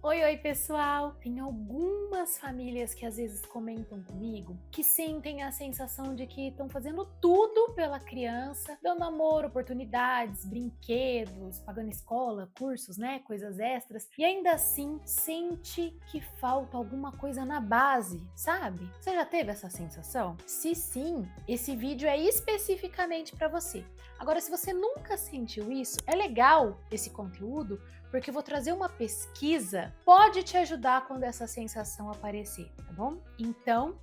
Oi, pessoal! Tem algumas famílias que às vezes comentam comigo que sentem a sensação de que estão fazendo tudo pela criança, dando amor, oportunidades, brinquedos, pagando escola, cursos, né, coisas extras, e ainda assim sente que falta alguma coisa na base, sabe? Você já teve essa sensação? Se sim, esse vídeo é especificamente para você. Agora, se você nunca sentiu isso, é legal esse conteúdo porque eu vou trazer uma pesquisa, pode te ajudar quando essa sensação aparecer, tá bom? Então,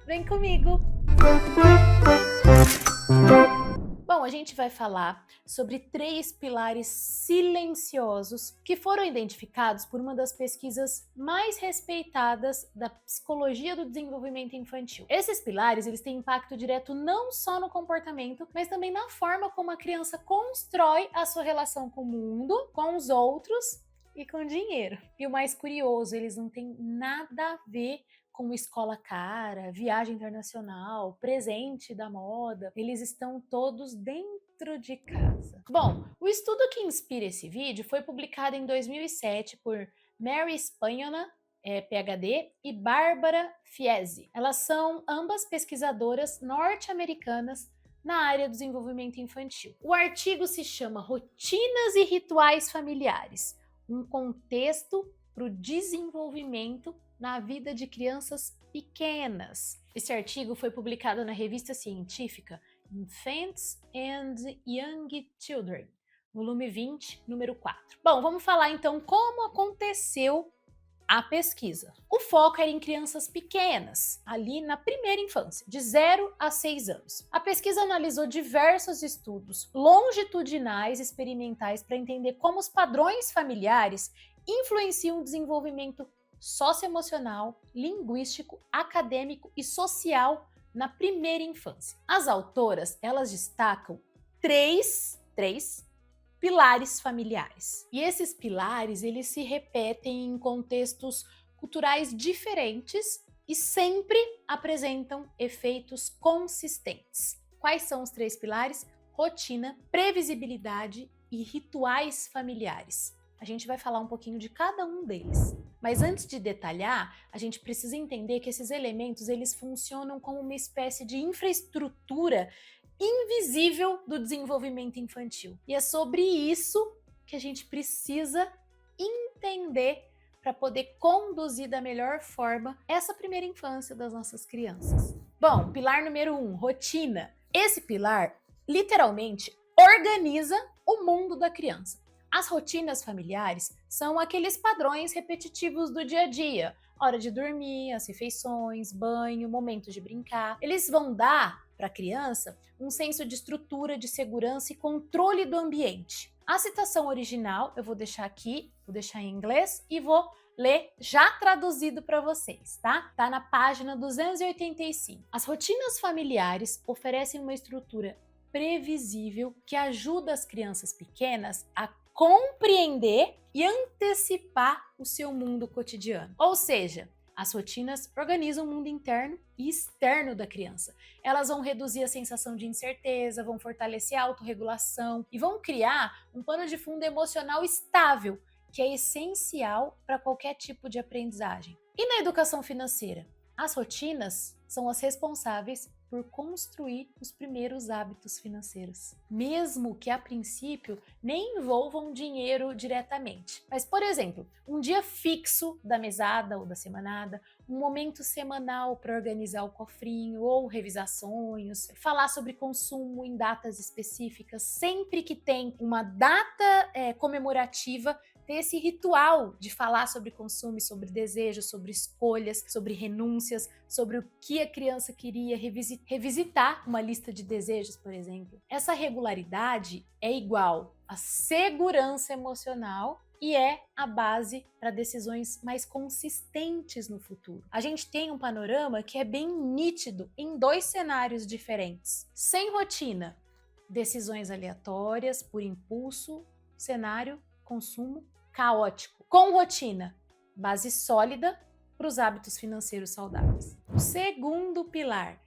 vem comigo! Bom, a gente vai falar sobre 3 pilares silenciosos que foram identificados por uma das pesquisas mais respeitadas da psicologia do desenvolvimento infantil. Esses pilares, eles têm impacto direto não só no comportamento, mas também na forma como a criança constrói a sua relação com o mundo, com os outros e com o dinheiro. E o mais curioso, eles não têm nada a ver com escola cara, viagem internacional, presente da moda, eles estão todos dentro de casa. Bom, o estudo que inspira esse vídeo foi publicado em 2007 por Mary Spagnola, PhD, e Bárbara Fieschi. Elas são ambas pesquisadoras norte-americanas na área do desenvolvimento infantil. O artigo se chama Rotinas e Rituais Familiares, um contexto para o desenvolvimento na vida de crianças pequenas. Esse artigo foi publicado na revista científica Infants and Young Children, volume 20, número 4. Bom, vamos falar então como aconteceu a pesquisa. O foco era em crianças pequenas, ali na primeira infância, de 0 a 6 anos. A pesquisa analisou diversos estudos longitudinais experimentais para entender como os padrões familiares influenciam o desenvolvimento socioemocional, linguístico, acadêmico e social na primeira infância. As autoras, elas destacam três pilares familiares. E esses pilares, eles se repetem em contextos culturais diferentes e sempre apresentam efeitos consistentes. Quais são os 3 pilares? Rotina, previsibilidade e rituais familiares. A gente vai falar um pouquinho de cada um deles. Mas antes de detalhar, a gente precisa entender que esses elementos eles funcionam como uma espécie de infraestrutura invisível do desenvolvimento infantil. E é sobre isso que a gente precisa entender para poder conduzir da melhor forma essa primeira infância das nossas crianças. Bom, pilar número 1, rotina. Esse pilar, literalmente, organiza o mundo da criança. As rotinas familiares são aqueles padrões repetitivos do dia a dia. Hora de dormir, as refeições, banho, momentos de brincar. Eles vão dar para a criança um senso de estrutura, de segurança e controle do ambiente. A citação original eu vou deixar aqui, vou deixar em inglês e vou ler já traduzido para vocês, tá? Tá na página 285. As rotinas familiares oferecem uma estrutura previsível que ajuda as crianças pequenas a compreender e antecipar o seu mundo cotidiano. Ou seja, as rotinas organizam o mundo interno e externo da criança. Elas vão reduzir a sensação de incerteza, vão fortalecer a autorregulação e vão criar um pano de fundo emocional estável, que é essencial para qualquer tipo de aprendizagem. E na educação financeira? As rotinas são as responsáveis por construir os primeiros hábitos financeiros, mesmo que a princípio nem envolvam dinheiro diretamente. Mas, por exemplo, um dia fixo da mesada ou da semanada, um momento semanal para organizar o cofrinho ou revisar sonhos, falar sobre consumo em datas específicas, sempre que tem uma data comemorativa, ter esse ritual de falar sobre consumo, sobre desejos, sobre escolhas, sobre renúncias, sobre o que a criança queria, revisitar uma lista de desejos, por exemplo. Essa regularidade é igual a segurança emocional e é a base para decisões mais consistentes no futuro. A gente tem um panorama que é bem nítido em 2 cenários diferentes. Sem rotina, decisões aleatórias, por impulso, cenário, consumo caótico. Com rotina, base sólida para os hábitos financeiros saudáveis. O segundo pilar,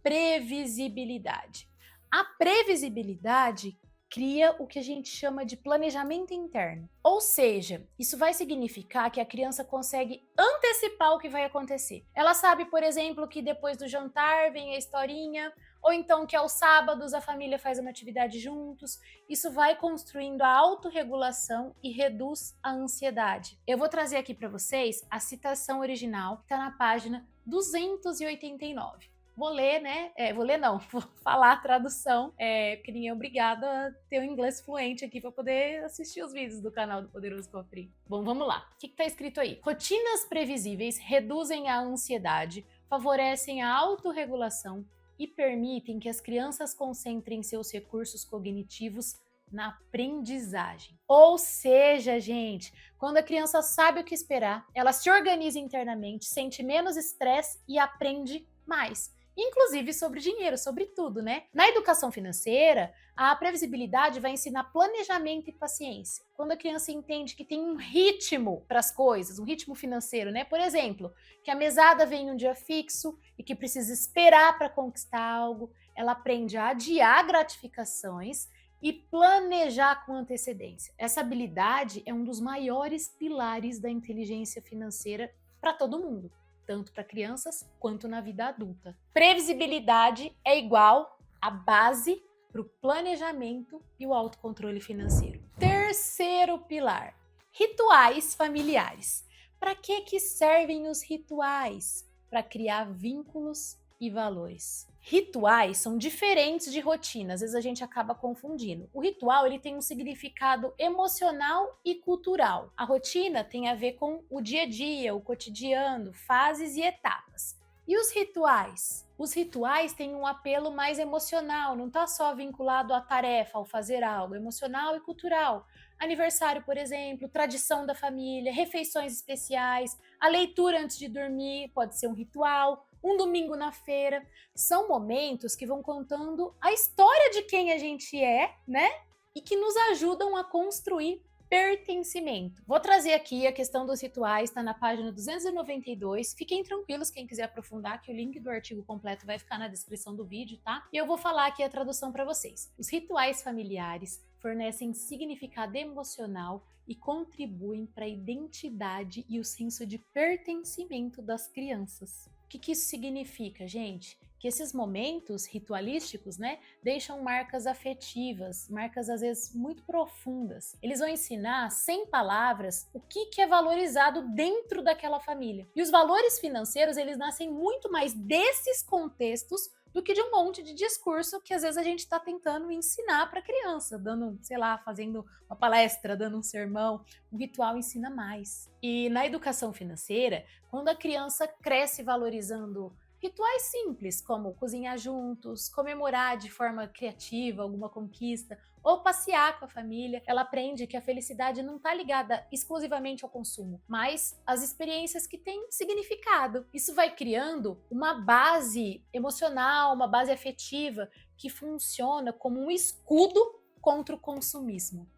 previsibilidade. A previsibilidade cria o que a gente chama de planejamento interno. Ou seja, isso vai significar que a criança consegue antecipar o que vai acontecer. Ela sabe, por exemplo, que depois do jantar vem a historinha, ou então que aos sábados a família faz uma atividade juntos. Isso vai construindo a autorregulação e reduz a ansiedade. Eu vou trazer aqui para vocês a citação original, que está na página 289. Vou ler, né? Vou ler não, vou falar a tradução, porque ninguém é obrigado a ter um inglês fluente aqui para poder assistir os vídeos do canal do Poderoso Cofrinho. Bom, vamos lá. O que tá escrito aí? Rotinas previsíveis reduzem a ansiedade, favorecem a autorregulação e permitem que as crianças concentrem seus recursos cognitivos na aprendizagem. Ou seja, gente, quando a criança sabe o que esperar, ela se organiza internamente, sente menos estresse e aprende mais. Inclusive sobre dinheiro, sobre tudo, né? Na educação financeira, a previsibilidade vai ensinar planejamento e paciência. Quando a criança entende que tem um ritmo para as coisas, um ritmo financeiro, né? Por exemplo, que a mesada vem em um dia fixo e que precisa esperar para conquistar algo, ela aprende a adiar gratificações e planejar com antecedência. Essa habilidade é um dos maiores pilares da inteligência financeira para todo mundo, tanto para crianças quanto na vida adulta. Previsibilidade é igual à base para o planejamento e o autocontrole financeiro. Terceiro pilar: rituais familiares. Para que servem os rituais? Para criar vínculos e valores. Rituais são diferentes de rotina, às vezes a gente acaba confundindo. O ritual ele tem um significado emocional e cultural. A rotina tem a ver com o dia a dia, o cotidiano, fases e etapas. E os rituais? Os rituais têm um apelo mais emocional, não está só vinculado à tarefa, ao fazer algo, emocional e cultural. Aniversário, por exemplo, tradição da família, refeições especiais, a leitura antes de dormir pode ser um ritual, um domingo na feira. São momentos que vão contando a história de quem a gente é, né? E que nos ajudam a construir pertencimento. Vou trazer aqui a questão dos rituais, está na página 292. Fiquem tranquilos, quem quiser aprofundar, que o link do artigo completo vai ficar na descrição do vídeo, tá? E eu vou falar aqui a tradução para vocês. Os rituais familiares fornecem significado emocional e contribuem para a identidade e o senso de pertencimento das crianças. O que isso significa, gente? Que esses momentos ritualísticos, né, deixam marcas afetivas, marcas às vezes muito profundas. Eles vão ensinar, sem palavras, o que é valorizado dentro daquela família. E os valores financeiros, eles nascem muito mais desses contextos do que de um monte de discurso que às vezes a gente está tentando ensinar para a criança, dando, sei lá, fazendo uma palestra, dando um sermão. O ritual ensina mais. E na educação financeira, quando a criança cresce valorizando rituais simples, como cozinhar juntos, comemorar de forma criativa alguma conquista, ou passear com a família, ela aprende que a felicidade não está ligada exclusivamente ao consumo, mas às experiências que têm significado. Isso vai criando uma base emocional, uma base afetiva que funciona como um escudo contra o consumismo.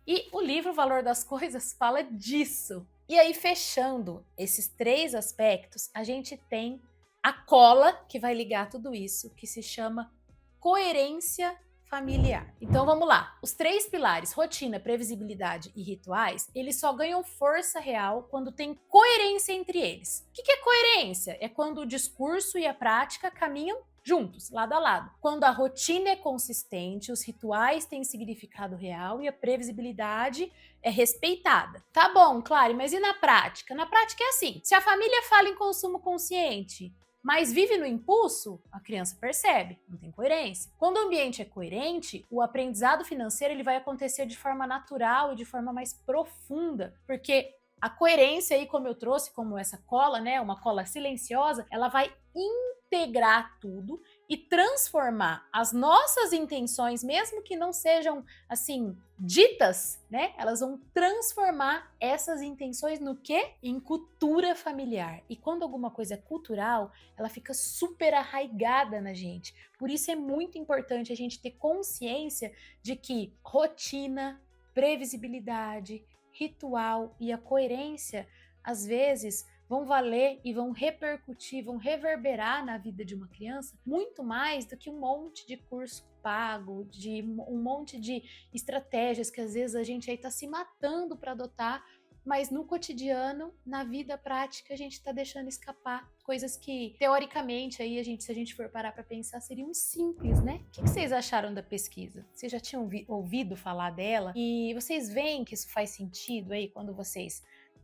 E o livro O Valor das Coisas fala disso. E aí, fechando esses três aspectos, a gente tem a cola que vai ligar tudo isso, que se chama coerência familiar. Então vamos lá. Os três pilares, rotina, previsibilidade e rituais, eles só ganham força real quando tem coerência entre eles. O que é coerência? É quando o discurso e a prática caminham juntos, lado a lado. Quando a rotina é consistente, os rituais têm significado real e a previsibilidade é respeitada. Tá bom, Clary, mas e na prática? Na prática é assim, se a família fala em consumo consciente, mas vive no impulso, a criança percebe, não tem coerência. Quando o ambiente é coerente, o aprendizado financeiro ele vai acontecer de forma natural e de forma mais profunda, porque a coerência aí, como eu trouxe, como essa cola, né, uma cola silenciosa, ela vai integrar tudo e transformar as nossas intenções, mesmo que não sejam assim ditas, né? Elas vão transformar essas intenções no quê? Em cultura familiar. E quando alguma coisa é cultural, ela fica super arraigada na gente. Por isso é muito importante a gente ter consciência de que rotina, previsibilidade, ritual e a coerência às vezes vão valer e vão repercutir, vão reverberar na vida de uma criança muito mais do que um monte de curso pago, de um monte de estratégias que às vezes a gente aí está se matando para adotar, mas no cotidiano, na vida prática, a gente está deixando escapar coisas que, teoricamente, aí se a gente for parar para pensar, seriam simples, né? O que vocês acharam da pesquisa? Vocês já tinham ouvido falar dela? E vocês veem que isso faz sentido aí quando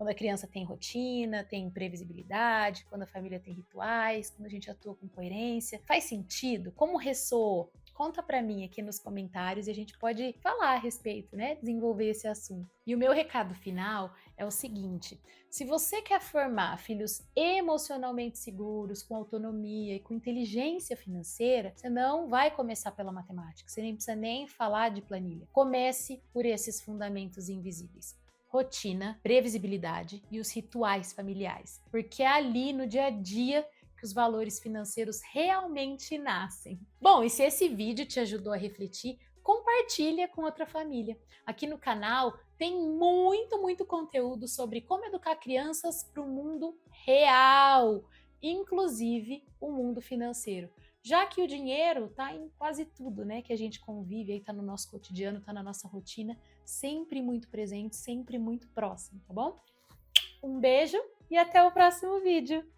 a criança tem rotina, tem previsibilidade, quando a família tem rituais, quando a gente atua com coerência? Faz sentido? Como ressoou? Conta pra mim aqui nos comentários e a gente pode falar a respeito, né? Desenvolver esse assunto. E o meu recado final é o seguinte: se você quer formar filhos emocionalmente seguros, com autonomia e com inteligência financeira, você não vai começar pela matemática, você nem precisa nem falar de planilha. Comece por esses fundamentos invisíveis: rotina, previsibilidade e os rituais familiares, porque é ali no dia a dia que os valores financeiros realmente nascem. Bom, e se esse vídeo te ajudou a refletir, compartilha com outra família. Aqui no canal tem muito conteúdo sobre como educar crianças para o mundo real, inclusive o mundo financeiro. Já que o dinheiro está em quase tudo, né, que a gente convive, aí tá no nosso cotidiano, tá na nossa rotina, sempre muito presente, sempre muito próximo, tá bom? Um beijo e até o próximo vídeo!